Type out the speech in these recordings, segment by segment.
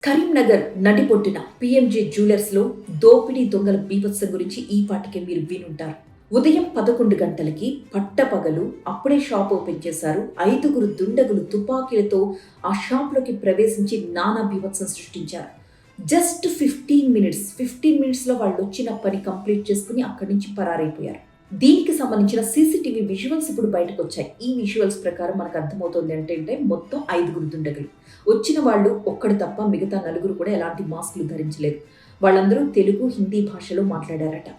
కరీంనగర్ నడిబొడ్డున పిఎంజే జ్యువెలర్స్లో దోపిడీ దొంగల బీభత్సం గురించి ఈ పాటికే మీరు వినుంటారు. ఉదయం 11 గంటలకి పట్టపగలు అప్పుడే షాప్ ఓపెన్ చేశారు. 5గురు దుండగులు తుపాకీలతో ఆ షాప్లోకి ప్రవేశించి నానా బీభత్సం సృష్టించారు. జస్ట్ 15 మినిట్స్లో వాళ్ళు వచ్చిన పని కంప్లీట్ చేసుకుని అక్కడి నుంచి పరారైపోయారు. దీనికి సంబంధించిన సీసీటీవీ విజువల్స్ ఇప్పుడు బయటకు వచ్చాయి. ఈ విజువల్స్ ప్రకారం మనకు అర్థమవుతుంది ఏంటంటే మొత్తం 5గురు దుండగులు. వచ్చిన వాళ్ళు ఒక్కడు తప్ప మిగతా 4 కూడా ఎలాంటి మాస్కులు ధరించలేదు. వాళ్ళందరూ తెలుగు, హిందీ భాషలో మాట్లాడారట.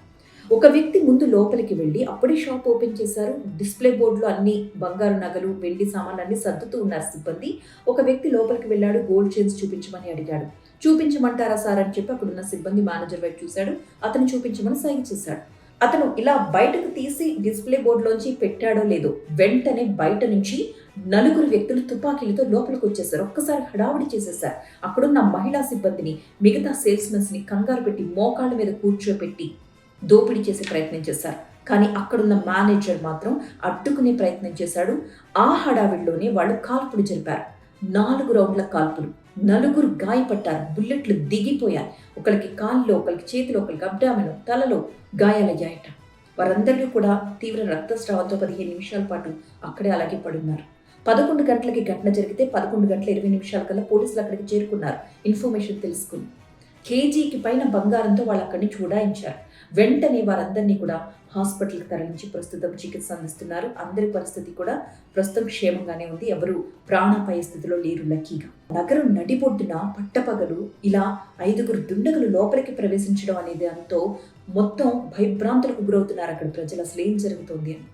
ఒక వ్యక్తి ముందు లోపలికి వెళ్ళి అప్పుడే షాప్ ఓపెన్ చేశారు. డిస్ప్లే బోర్డులో అన్ని బంగారు నగలు, వెండి సామాన్లు అన్ని సర్దుతూ ఉన్నారు సిబ్బంది. ఒక వ్యక్తి లోపలికి వెళ్ళాడు, గోల్డ్ చైన్స్ చూపించమని అడిగాడు. చూపించమంటారా సార్ అని చెప్పి అక్కడున్న సిబ్బంది మేనేజర్ వైపు చూశాడు. అతను చూపించమని సైగ చేశాడు. అతను ఇలా బయటకు తీసి డిస్ప్లే బోర్డులోంచి పెట్టాడో లేదో వెంటనే బయట నుంచి 4 వ్యక్తులు తుపాకీలతో లోపలికి వచ్చేసారు. ఒక్కసారి హడావుడి చేసేసారు. అక్కడున్న మహిళా సిబ్బందిని, మిగతా సేల్స్మెన్స్ ని కంగారు పెట్టి మోకాళ్ళ మీద కూర్చోపెట్టి దోపిడీ చేసే ప్రయత్నం చేశారు. కానీ అక్కడున్న మేనేజర్ మాత్రం అడ్డుకునే ప్రయత్నం చేశాడు. ఆ హడావిడిలోనే వాళ్ళు కాల్పులు జరిపారు. 4 రౌండ్ల కాల్పులు. 4 గాయపడ్డారు. బుల్లెట్లు దిగిపోయాయి. ఒకరికి కాళ్ళలో, ఒకరికి చేతిలో, ఒకరికి అబ్డామెన్, తలలో గాయాలయ్యాయట. వారందరినీ కూడా తీవ్ర రక్తస్రావంతో 15 నిమిషాల పాటు అక్కడే అలాగే పడున్నారు. 11 గంటలకి ఘటన జరిగితే 11 గంటల 20 నిమిషాల కల్లా పోలీసులు అక్కడికి చేరుకున్నారు. ఇన్ఫర్మేషన్ తెలుసుకుని కేజీకి పైన బంగారంతో వాళ్ళు అక్కడి నుంచి ఉడాయించారు. వెంటనే వారందరినీ కూడా హాస్పిటల్కి తరలించి ప్రస్తుతం చికిత్స అందిస్తున్నారు. అందరి పరిస్థితి కూడా ప్రస్తుతం క్షేమంగానే ఉంది. ఎవరు ప్రాణాపాయ స్థితిలో లేరు లక్కీగా. నగరం నడిబొడ్డున పట్టపగలు ఇలా 5గురు దుండగులు లోపలికి ప్రవేశించడం అనేది అంతో మొత్తం భయభ్రాంతులకు గురవుతున్నారు అక్కడ ప్రజలు. అసలు ఏం జరుగుతోంది అని.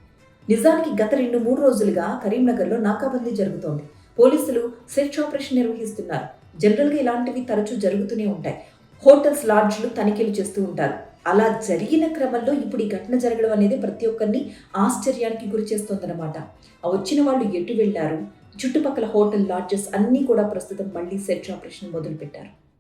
నిజానికి గత 2-3 రోజులుగా కరీంనగర్లో నాకాబందీ జరుగుతోంది. పోలీసులు సెర్చ్ ఆపరేషన్ నిర్వహిస్తున్నారు. జనరల్గా ఇలాంటివి తరచూ జరుగుతూనే ఉంటాయి. హోటల్స్, లాడ్జ్లు తనిఖీలు చేస్తూ ఉంటారు. అలా జరిగిన క్రమంలో ఇప్పుడు ఈ ఘటన జరగడం అనేది ప్రతి ఒక్కరిని ఆశ్చర్యానికి గురి చేస్తోందన్నమాట. ఆ వచ్చిన వాళ్ళు ఎటు వెళ్లారు, చుట్టుపక్కల హోటల్, లాడ్జెస్ అన్నీ కూడా ప్రస్తుతం మళ్ళీ సెర్చ్ ఆపరేషన్ మొదలుపెట్టారు.